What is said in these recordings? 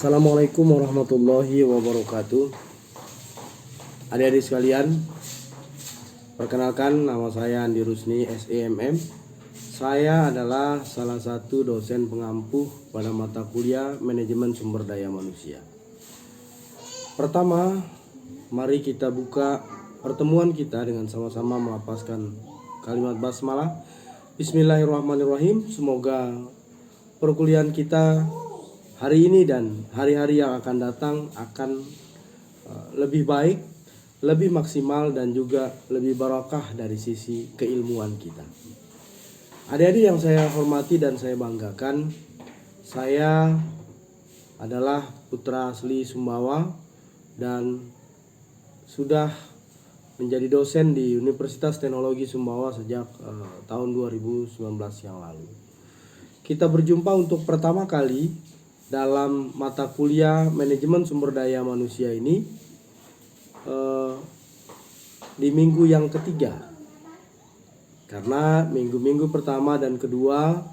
Assalamualaikum warahmatullahi wabarakatuh. Adik-adik sekalian, perkenalkan nama saya Andi Rusni SEMM. Saya adalah salah satu dosen pengampu pada mata kuliah Manajemen Sumber Daya Manusia. Pertama, mari kita buka pertemuan kita dengan sama-sama melafazkan kalimat basmalah. Bismillahirrahmanirrahim. Semoga perkuliahan kita hari ini dan hari-hari yang akan datang akan lebih baik, lebih maksimal, dan juga lebih barakah dari sisi keilmuan kita. Adik-adik yang saya hormati dan saya banggakan, saya adalah putra asli Sumbawa dan sudah menjadi dosen di Universitas Teknologi Sumbawa sejak tahun 2019 yang lalu. Kita berjumpa untuk pertama kali dalam mata kuliah Manajemen Sumber Daya Manusia ini di minggu yang ketiga, karena minggu-minggu pertama dan kedua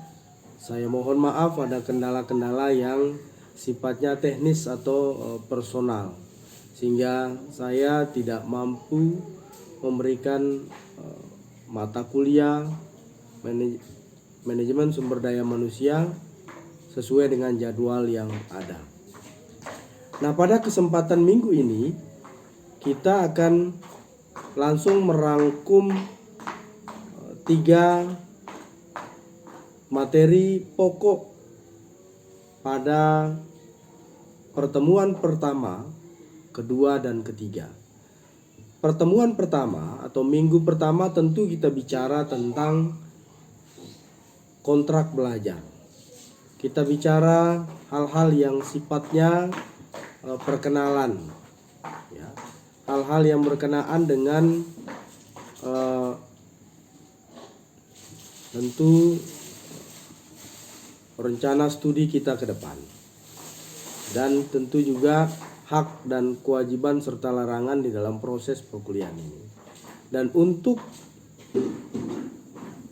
saya mohon maaf ada kendala-kendala yang sifatnya teknis atau personal, sehingga saya tidak mampu memberikan mata kuliah Manajemen Sumber Daya Manusia sesuai dengan jadwal yang ada. Nah, pada kesempatan minggu ini kita akan langsung merangkum 3 materi pokok pada pertemuan pertama, kedua, dan ketiga. Pertemuan pertama atau minggu pertama tentu kita bicara tentang kontrak belajar. Kita bicara hal-hal yang sifatnya perkenalan, ya. Hal-hal yang berkenaan dengan tentu rencana studi kita ke depan, dan tentu juga hak dan kewajiban serta larangan di dalam proses perkuliahan ini. Dan untuk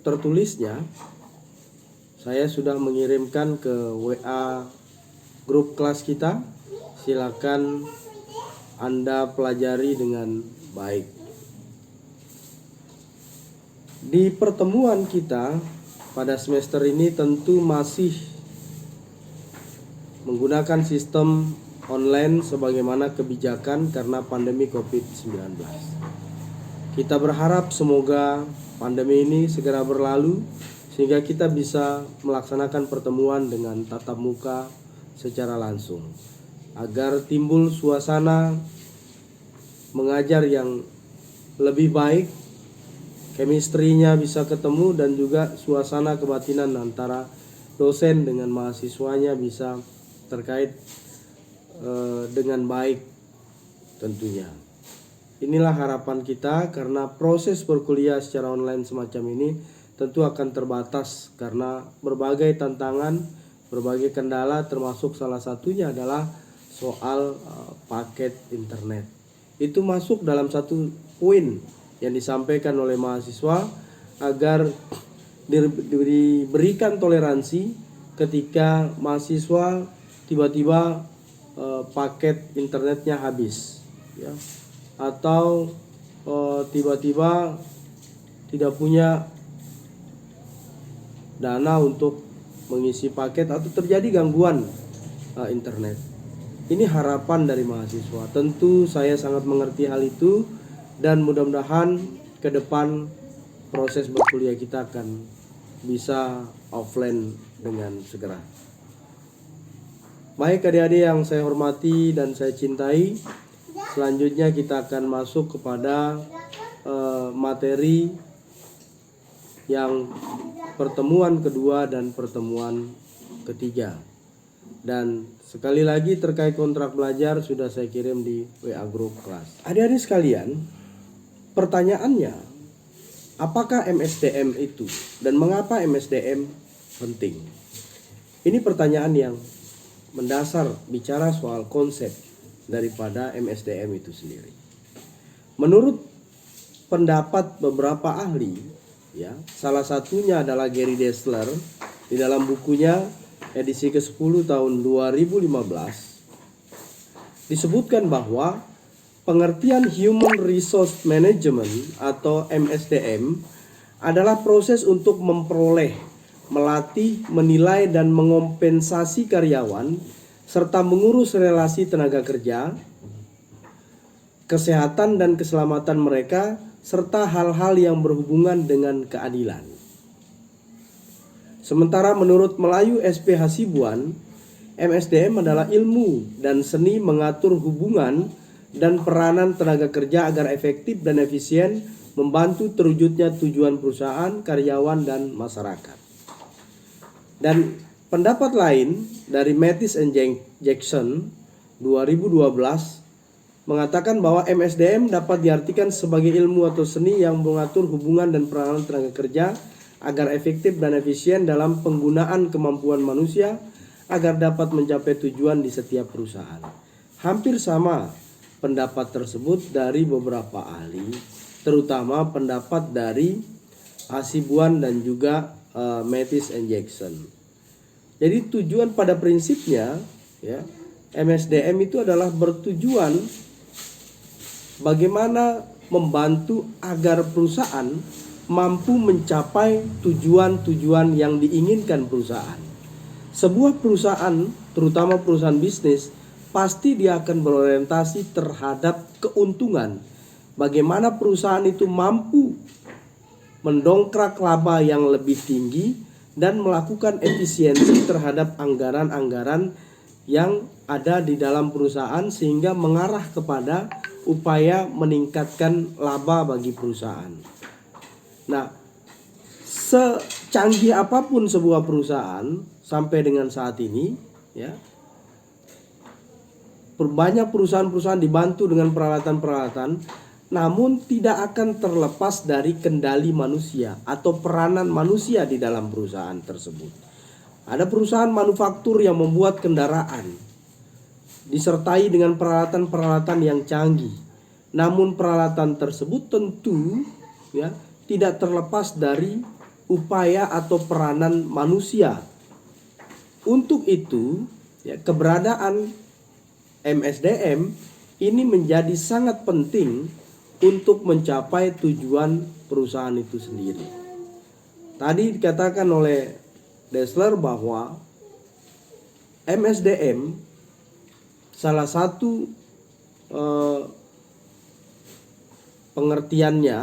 tertulisnya saya sudah mengirimkan ke WA grup kelas kita. Silakan Anda pelajari dengan baik. Di pertemuan kita pada semester ini tentu masih menggunakan sistem online sebagaimana kebijakan karena pandemi COVID-19. Kita berharap semoga pandemi ini segera berlalu sehingga kita bisa melaksanakan pertemuan dengan tatap muka secara langsung, agar timbul suasana mengajar yang lebih baik, chemistry-nya bisa ketemu, dan juga suasana kebatinan antara dosen dengan mahasiswanya bisa terkait dengan baik tentunya. Inilah harapan kita, karena proses berkuliah secara online semacam ini tentu akan terbatas karena berbagai tantangan, berbagai kendala, termasuk salah satunya adalah soal paket internet. Itu masuk dalam satu poin yang disampaikan oleh mahasiswa agar diberikan toleransi ketika mahasiswa tiba-tiba paket internetnya habis, ya, atau tiba-tiba tidak punya dana untuk mengisi paket atau terjadi gangguan internet. Ini harapan dari mahasiswa. Tentu saya sangat mengerti hal itu, dan mudah-mudahan ke depan proses berkuliah kita akan bisa offline dengan segera. Baik adik-adik yang saya hormati dan saya cintai, selanjutnya kita akan masuk kepada materi yang pertemuan kedua dan pertemuan ketiga. Dan sekali lagi terkait kontrak belajar sudah saya kirim di WA grup kelas. Adik-adik sekalian, pertanyaannya, apakah MSDM itu dan mengapa MSDM penting? Ini pertanyaan yang mendasar bicara soal konsep daripada MSDM itu sendiri. Menurut pendapat beberapa ahli, ya, salah satunya adalah Gary Dessler di dalam bukunya edisi ke-10 tahun 2015 disebutkan bahwa pengertian Human Resource Management atau MSDM adalah proses untuk memperoleh, melatih, menilai, dan mengompensasi karyawan serta mengurus relasi tenaga kerja, kesehatan dan keselamatan mereka, serta hal-hal yang berhubungan dengan keadilan. Sementara menurut Melayu SP Hasibuan, MSDM adalah ilmu dan seni mengatur hubungan dan peranan tenaga kerja agar efektif dan efisien membantu terwujudnya tujuan perusahaan, karyawan, dan masyarakat. Dan pendapat lain dari Mathis and Jackson 2012 mengatakan bahwa MSDM dapat diartikan sebagai ilmu atau seni yang mengatur hubungan dan peranan tenaga kerja agar efektif dan efisien dalam penggunaan kemampuan manusia agar dapat mencapai tujuan di setiap perusahaan. Hampir sama pendapat tersebut dari beberapa ahli, terutama pendapat dari Hasibuan dan juga Mathis and Jackson. Jadi tujuan pada prinsipnya, ya, MSDM itu adalah bertujuan bagaimana membantu agar perusahaan mampu mencapai tujuan-tujuan yang diinginkan perusahaan. Sebuah perusahaan, terutama perusahaan bisnis, pasti dia akan berorientasi terhadap keuntungan. Bagaimana perusahaan itu mampu mendongkrak laba yang lebih tinggi dan melakukan efisiensi terhadap anggaran-anggaran yang ada di dalam perusahaan sehingga mengarah kepada upaya meningkatkan laba bagi perusahaan. Nah, secanggih apapun sebuah perusahaan sampai dengan saat ini, ya, banyak perusahaan-perusahaan dibantu dengan peralatan-peralatan, namun tidak akan terlepas dari kendali manusia atau peranan manusia di dalam perusahaan tersebut. Ada perusahaan manufaktur yang membuat kendaraan disertai dengan peralatan-peralatan yang canggih. Namun peralatan tersebut tentu, ya, tidak terlepas dari upaya atau peranan manusia. Untuk itu, ya, keberadaan MSDM ini menjadi sangat penting untuk mencapai tujuan perusahaan itu sendiri. Tadi dikatakan oleh Dessler bahwa MSDM salah satu pengertiannya,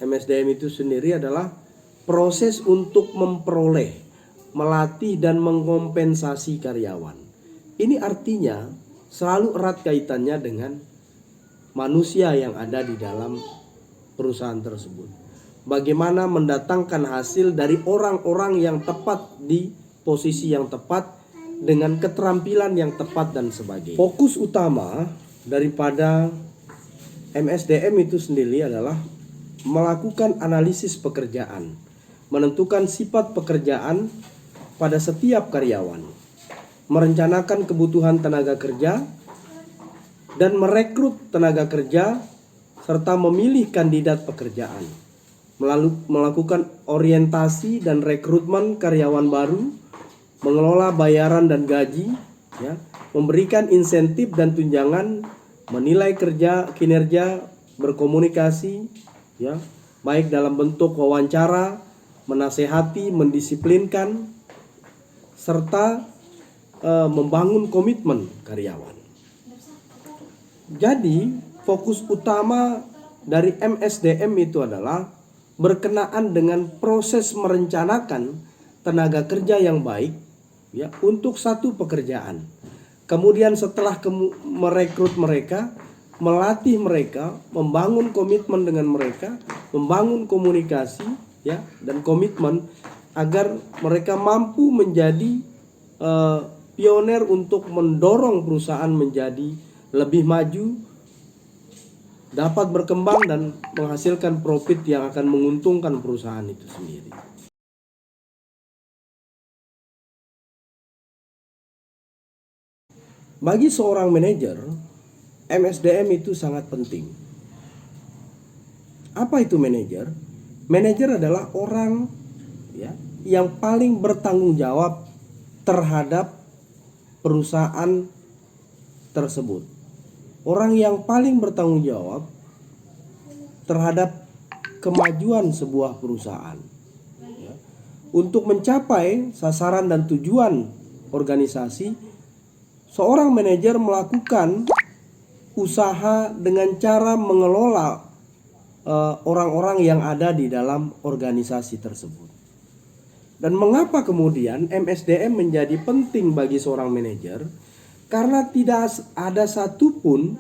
MSDM itu sendiri adalah proses untuk memperoleh, melatih, dan mengompensasi karyawan. Ini artinya selalu erat kaitannya dengan manusia yang ada di dalam perusahaan tersebut. Bagaimana mendatangkan hasil dari orang-orang yang tepat di posisi yang tepat dengan keterampilan yang tepat dan sebagainya. Fokus utama daripada MSDM itu sendiri adalah melakukan analisis pekerjaan, menentukan sifat pekerjaan pada setiap karyawan, merencanakan kebutuhan tenaga kerja, dan merekrut tenaga kerja, serta memilih kandidat pekerjaan, melakukan orientasi dan rekrutmen karyawan baru, mengelola bayaran dan gaji, ya, memberikan insentif dan tunjangan, menilai kinerja, berkomunikasi, ya, baik dalam bentuk wawancara, menasehati, mendisiplinkan, serta membangun komitmen karyawan. Jadi fokus utama dari MSDM itu adalah berkenaan dengan proses merencanakan tenaga kerja yang baik, ya, untuk satu pekerjaan. Kemudian setelah merekrut mereka, melatih mereka, membangun komitmen dengan mereka, membangun komunikasi, ya, dan komitmen agar mereka mampu menjadi pioner untuk mendorong perusahaan menjadi lebih maju, dapat berkembang dan menghasilkan profit yang akan menguntungkan perusahaan itu sendiri. Bagi seorang manajer, MSDM itu sangat penting. Apa itu manajer? Manajer adalah orang, ya, yang paling bertanggung jawab terhadap perusahaan tersebut, orang yang paling bertanggung jawab terhadap kemajuan sebuah perusahaan. Untuk mencapai sasaran dan tujuan organisasi, seorang manajer melakukan usaha dengan cara mengelola orang-orang yang ada di dalam organisasi tersebut. Dan mengapa kemudian MSDM menjadi penting bagi seorang manajer? Karena tidak ada satupun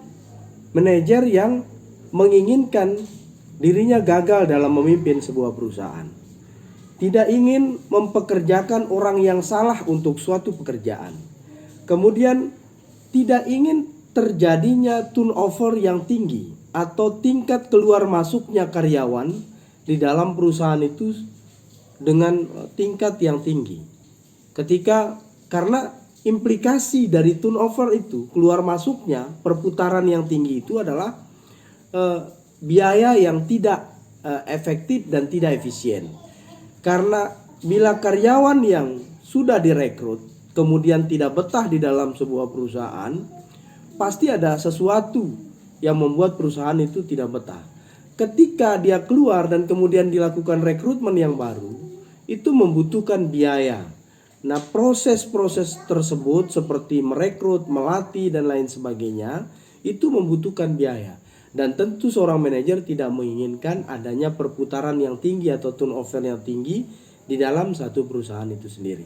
manajer yang menginginkan dirinya gagal dalam memimpin sebuah perusahaan. Tidak ingin mempekerjakan orang yang salah untuk suatu pekerjaan. Kemudian tidak ingin terjadinya turnover yang tinggi atau tingkat keluar masuknya karyawan di dalam perusahaan itu dengan tingkat yang tinggi. Karena implikasi dari turnover itu, keluar masuknya, perputaran yang tinggi itu adalah biaya yang tidak efektif dan tidak efisien. Karena bila karyawan yang sudah direkrut kemudian tidak betah di dalam sebuah perusahaan, pasti ada sesuatu yang membuat perusahaan itu tidak betah. Ketika dia keluar dan kemudian dilakukan rekrutmen yang baru, itu membutuhkan biaya. Nah, proses-proses tersebut seperti merekrut, melatih dan lain sebagainya itu membutuhkan biaya. Dan tentu seorang manajer tidak menginginkan adanya perputaran yang tinggi atau turnover yang tinggi di dalam satu perusahaan itu sendiri.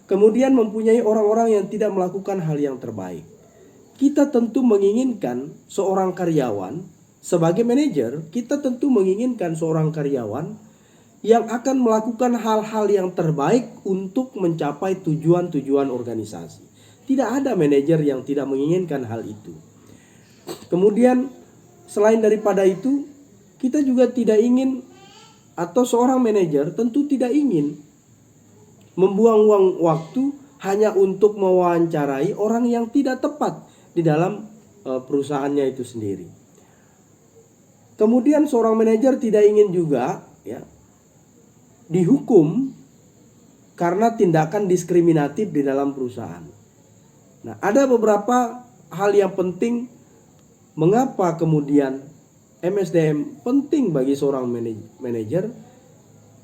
Kemudian mempunyai orang-orang yang tidak melakukan hal yang terbaik. Kita tentu menginginkan seorang karyawan, sebagai manajer, kita tentu menginginkan seorang karyawan yang akan melakukan hal-hal yang terbaik untuk mencapai tujuan-tujuan organisasi. Tidak ada manajer yang tidak menginginkan hal itu. Kemudian selain daripada itu, kita juga tidak ingin, atau seorang manajer tentu tidak ingin membuang-buang waktu hanya untuk mewawancarai orang yang tidak tepat di dalam perusahaannya itu sendiri. Kemudian seorang manajer tidak ingin juga dihukum karena tindakan diskriminatif di dalam perusahaan. Nah, ada beberapa hal yang penting mengapa kemudian MSDM penting bagi seorang manajer.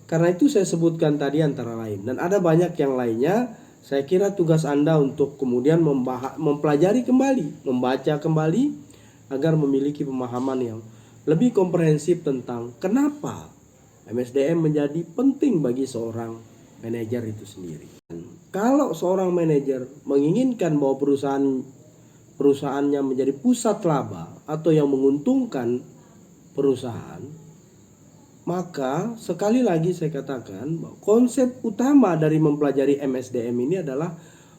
Karena itu saya sebutkan tadi antara lain, dan ada banyak yang lainnya. Saya kira tugas Anda untuk kemudian mempelajari kembali, membaca kembali agar memiliki pemahaman yang lebih komprehensif tentang kenapa MSDM menjadi penting bagi seorang manajer itu sendiri. Kalau seorang manajer menginginkan bahwa perusahaannya menjadi pusat laba atau yang menguntungkan perusahaan, maka sekali lagi saya katakan bahwa konsep utama dari mempelajari MSDM ini adalah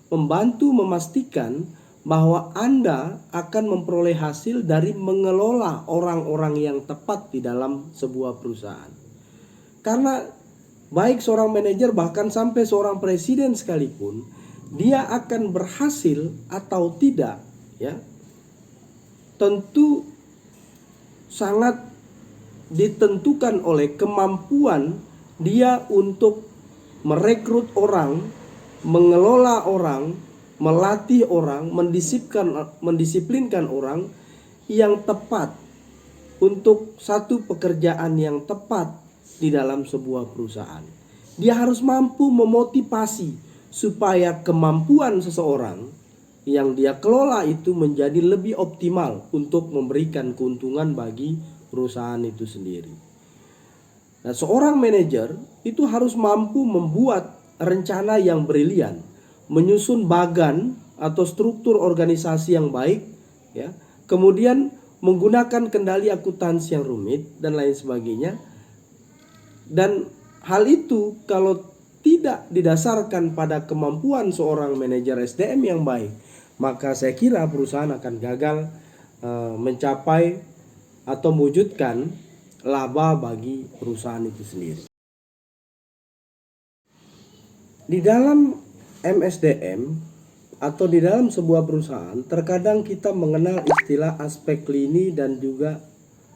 membantu memastikan bahwa Anda akan memperoleh hasil dari mengelola orang-orang yang tepat di dalam sebuah perusahaan. Karena baik seorang manajer bahkan sampai seorang presiden sekalipun, dia akan berhasil atau tidak tentu sangat ditentukan oleh kemampuan dia untuk merekrut orang, mengelola orang, melatih orang, mendisiplinkan orang yang tepat untuk satu pekerjaan yang tepat di dalam sebuah perusahaan. Dia harus mampu memotivasi supaya kemampuan seseorang yang dia kelola itu menjadi lebih optimal untuk memberikan keuntungan bagi perusahaan itu sendiri. Nah, seorang manajer itu harus mampu membuat rencana yang brilian, menyusun bagan atau struktur organisasi yang baik, kemudian menggunakan kendali akuntansi yang rumit dan lain sebagainya. Dan hal itu kalau tidak didasarkan pada kemampuan seorang manajer SDM yang baik, maka saya kira perusahaan akan gagal mencapai atau mewujudkan laba bagi perusahaan itu sendiri. Di dalam MSDM atau di dalam sebuah perusahaan, terkadang kita mengenal istilah aspek lini dan juga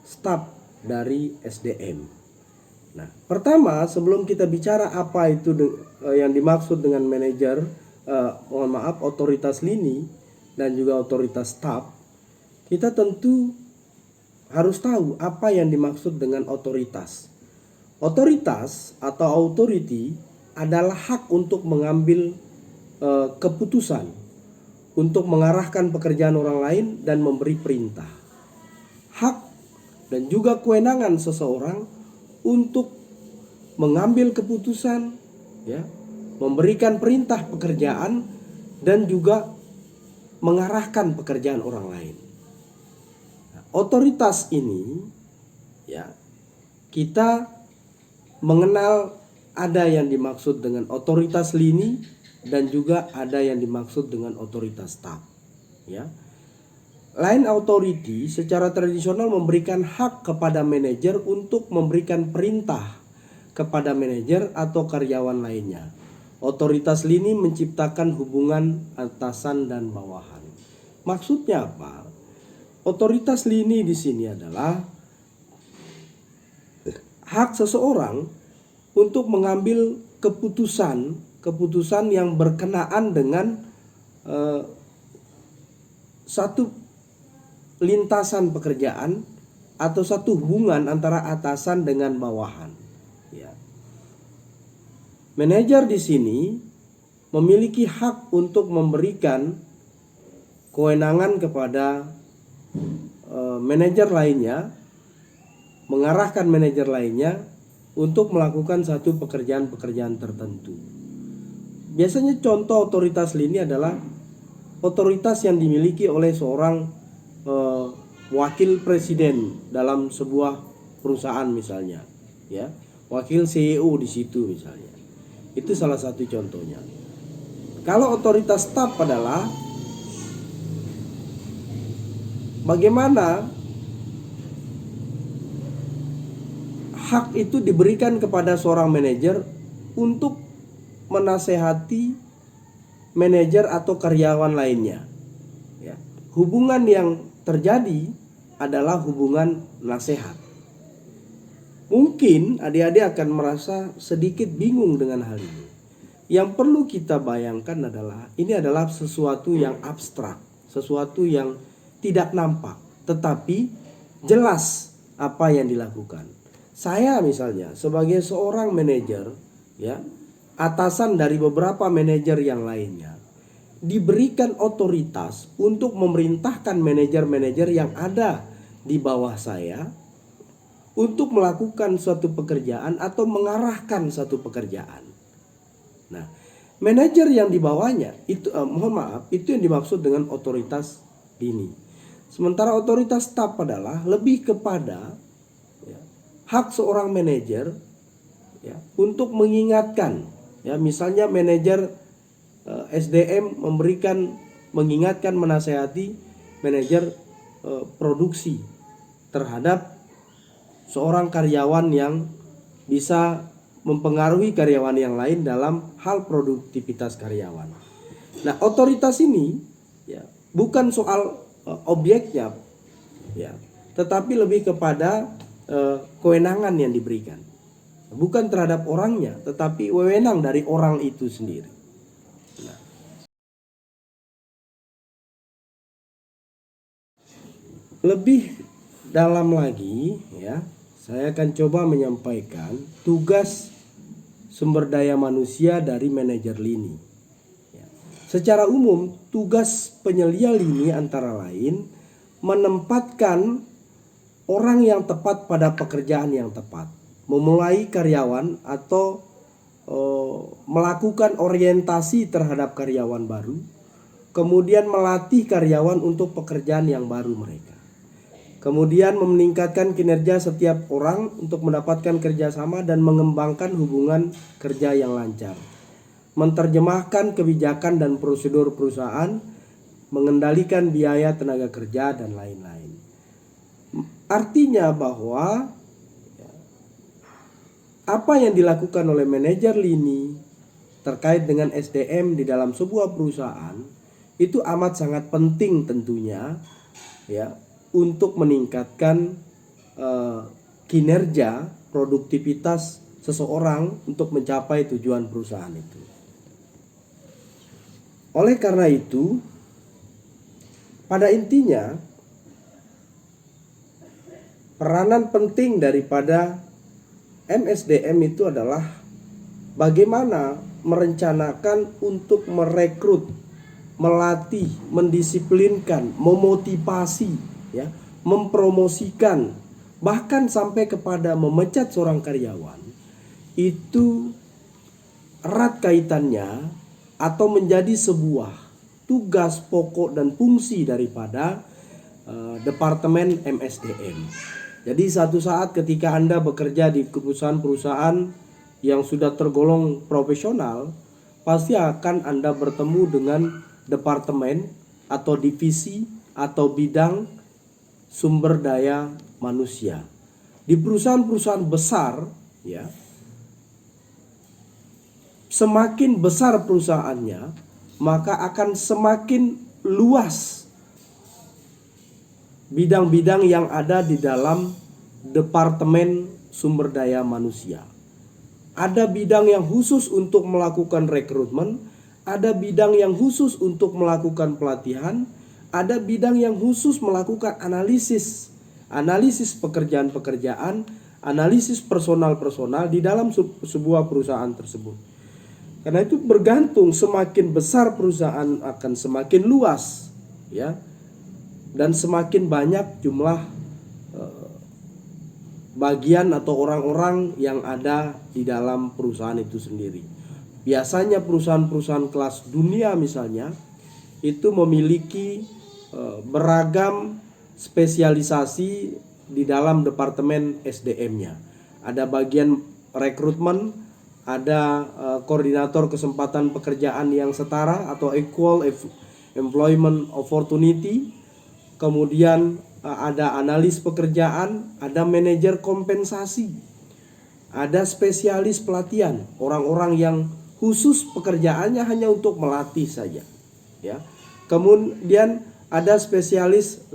staf dari SDM. Nah, pertama sebelum kita bicara apa itu yang dimaksud dengan manajer, otoritas lini, dan juga otoritas staf, kita tentu harus tahu apa yang dimaksud dengan otoritas. Otoritas atau authority adalah hak untuk mengambil keputusan, untuk mengarahkan pekerjaan orang lain dan memberi perintah. Hak dan juga kewenangan seseorang untuk mengambil keputusan, ya, memberikan perintah pekerjaan dan juga mengarahkan pekerjaan orang lain. Nah, otoritas ini, ya, kita mengenal ada yang dimaksud dengan otoritas lini dan juga ada yang dimaksud dengan otoritas staf, ya. Line authority secara tradisional memberikan hak kepada manajer untuk memberikan perintah kepada manajer atau karyawan lainnya. Otoritas lini menciptakan hubungan atasan dan bawahan. Maksudnya apa? Otoritas lini di sini adalah hak seseorang untuk mengambil keputusan yang berkenaan dengan satu lintasan pekerjaan atau satu hubungan antara atasan dengan bawahan. Ya. Manajer di sini memiliki hak untuk memberikan kewenangan kepada manajer lainnya, mengarahkan manajer lainnya untuk melakukan satu pekerjaan-pekerjaan tertentu. Biasanya contoh otoritas lini adalah otoritas yang dimiliki oleh seorang wakil presiden dalam sebuah perusahaan misalnya, ya, wakil CEO di situ misalnya. Itu salah satu contohnya. Kalau otoritas staf adalah bagaimana hak itu diberikan kepada seorang manajer untuk menasehati manajer atau karyawan lainnya. Ya. Hubungan yang terjadi adalah hubungan nasihat. Mungkin adik-adik akan merasa sedikit bingung dengan hal ini. Yang perlu kita bayangkan adalah ini adalah sesuatu yang abstrak, sesuatu yang tidak nampak, tetapi jelas apa yang dilakukan. Saya misalnya sebagai seorang manajer, ya, atasan dari beberapa manajer yang lainnya, diberikan otoritas untuk memerintahkan manajer-manajer yang ada di bawah saya untuk melakukan suatu pekerjaan atau mengarahkan suatu pekerjaan. Nah, manajer yang di bawahnya itu itu yang dimaksud dengan otoritas ini. Sementara otoritas staf adalah lebih kepada, ya, hak seorang manajer, ya, untuk mengingatkan, ya, misalnya manajer SDM mengingatkan, menasehati manajer produksi terhadap seorang karyawan yang bisa mempengaruhi karyawan yang lain dalam hal produktivitas karyawan. Nah, otoritas ini, ya, bukan soal objeknya, ya, tetapi lebih kepada kewenangan yang diberikan. Bukan terhadap orangnya, tetapi wewenang dari orang itu sendiri. Nah, lebih dalam lagi, ya, saya akan coba menyampaikan tugas sumber daya manusia dari manajer lini. Ya. Secara umum, tugas penyelia lini antara lain menempatkan orang yang tepat pada pekerjaan yang tepat, memulai karyawan atau melakukan orientasi terhadap karyawan baru, kemudian melatih karyawan untuk pekerjaan yang baru mereka, kemudian meningkatkan kinerja setiap orang untuk mendapatkan kerjasama dan mengembangkan hubungan kerja yang lancar, menerjemahkan kebijakan dan prosedur perusahaan, mengendalikan biaya tenaga kerja, dan lain-lain. Artinya bahwa apa yang dilakukan oleh manajer lini terkait dengan SDM di dalam sebuah perusahaan itu amat sangat penting tentunya, ya, untuk meningkatkan kinerja, produktivitas seseorang untuk mencapai tujuan perusahaan itu. Oleh karena itu, Pada intinya, peranan penting daripada MSDM itu adalah bagaimana merencanakan untuk merekrut, melatih, mendisiplinkan, memotivasi, ya, mempromosikan, bahkan sampai kepada memecat seorang karyawan. Itu erat kaitannya atau menjadi sebuah tugas pokok dan fungsi daripada Departemen MSDM. Jadi satu saat ketika Anda bekerja di perusahaan-perusahaan yang sudah tergolong profesional, pasti akan Anda bertemu dengan departemen atau divisi atau bidang sumber daya manusia. Di perusahaan-perusahaan besar, ya, semakin besar perusahaannya, maka akan semakin luas bidang-bidang yang ada di dalam departemen sumber daya manusia. Ada bidang yang khusus untuk melakukan rekrutmen, ada bidang yang khusus untuk melakukan pelatihan, ada bidang yang khusus melakukan analisis pekerjaan-pekerjaan, analisis personal-personal di dalam sebuah perusahaan tersebut. Karena itu bergantung, semakin besar perusahaan akan semakin luas, ya, dan semakin banyak jumlah bagian atau orang-orang yang ada di dalam perusahaan itu sendiri. Biasanya perusahaan-perusahaan kelas dunia misalnya itu memiliki beragam spesialisasi di dalam departemen SDM-nya. Ada bagian rekrutmen, ada koordinator kesempatan pekerjaan yang setara atau equal employment opportunity. Kemudian ada analis pekerjaan, ada manajer kompensasi, ada spesialis pelatihan, orang-orang yang khusus pekerjaannya hanya untuk melatih saja, ya. Kemudian ada spesialis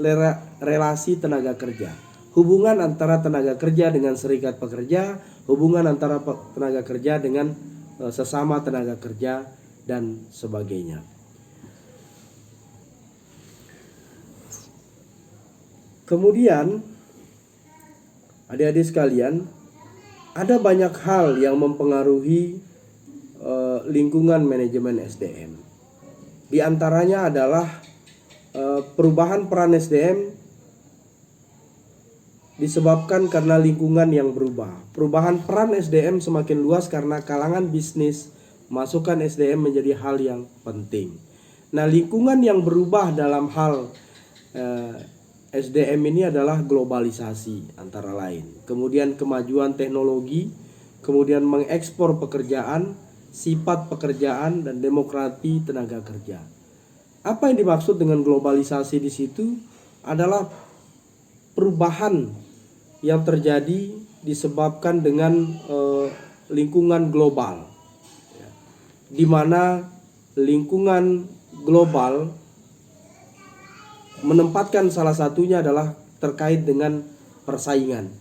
relasi tenaga kerja, hubungan antara tenaga kerja dengan serikat pekerja, hubungan antara tenaga kerja dengan sesama tenaga kerja, dan sebagainya. Kemudian adik-adik sekalian, ada banyak hal yang mempengaruhi lingkungan manajemen SDM. Di antaranya adalah perubahan peran SDM disebabkan karena lingkungan yang berubah. Perubahan peran SDM semakin luas karena kalangan bisnis masukkan SDM menjadi hal yang penting. Nah, lingkungan yang berubah dalam hal SDM ini adalah globalisasi antara lain, kemudian kemajuan teknologi, kemudian mengekspor pekerjaan, sifat pekerjaan, dan demokrasi tenaga kerja. Apa yang dimaksud dengan globalisasi di situ adalah perubahan yang terjadi disebabkan dengan lingkungan global, di mana lingkungan global menempatkan salah satunya adalah terkait dengan persaingan.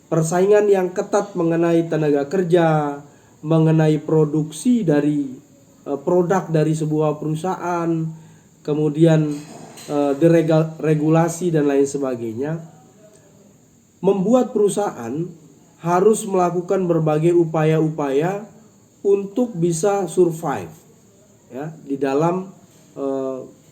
Persaingan yang ketat mengenai tenaga kerja, mengenai produksi dari produk dari sebuah perusahaan, kemudian deregulasi dan lain sebagainya, membuat perusahaan harus melakukan berbagai upaya-upaya untuk bisa survive, ya, di dalam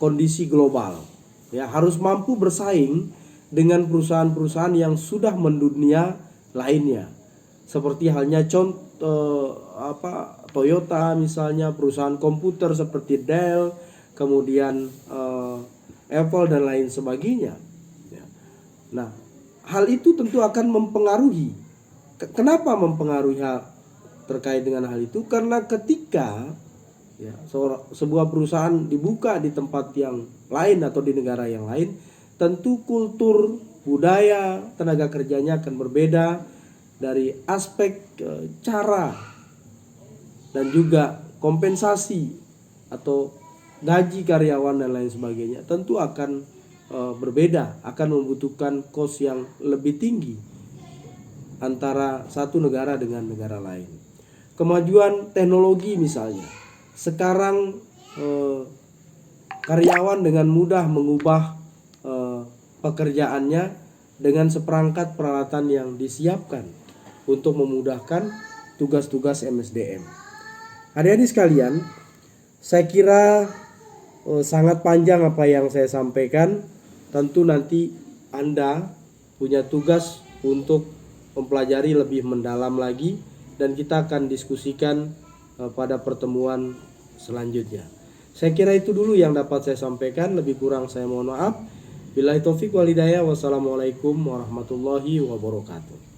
kondisi global. Ya, harus mampu bersaing dengan perusahaan-perusahaan yang sudah mendunia lainnya. Seperti halnya Toyota misalnya, perusahaan komputer seperti Dell, kemudian Apple dan lain sebagainya. Ya. Nah, hal itu tentu akan mempengaruhi. Kenapa mempengaruhi terkait dengan hal itu? Karena ketika sebuah perusahaan dibuka di tempat yang lain atau di negara yang lain, tentu kultur, budaya, tenaga kerjanya akan berbeda dari aspek cara dan juga kompensasi atau gaji karyawan dan lain sebagainya. Tentu akan berbeda, akan membutuhkan kos yang lebih tinggi antara satu negara dengan negara lain. Kemajuan teknologi misalnya, sekarang karyawan dengan mudah mengubah pekerjaannya dengan seperangkat peralatan yang disiapkan untuk memudahkan tugas-tugas MSDM. Adik-adik sekalian, saya kira sangat panjang apa yang saya sampaikan. Tentu nanti Anda punya tugas untuk mempelajari lebih mendalam lagi dan kita akan diskusikan pada pertemuan selanjutnya. Saya kira itu dulu yang dapat saya sampaikan, lebih kurang saya mohon maaf. Billahi taufik wal hidayah. Wassalamualaikum warahmatullahi wabarakatuh.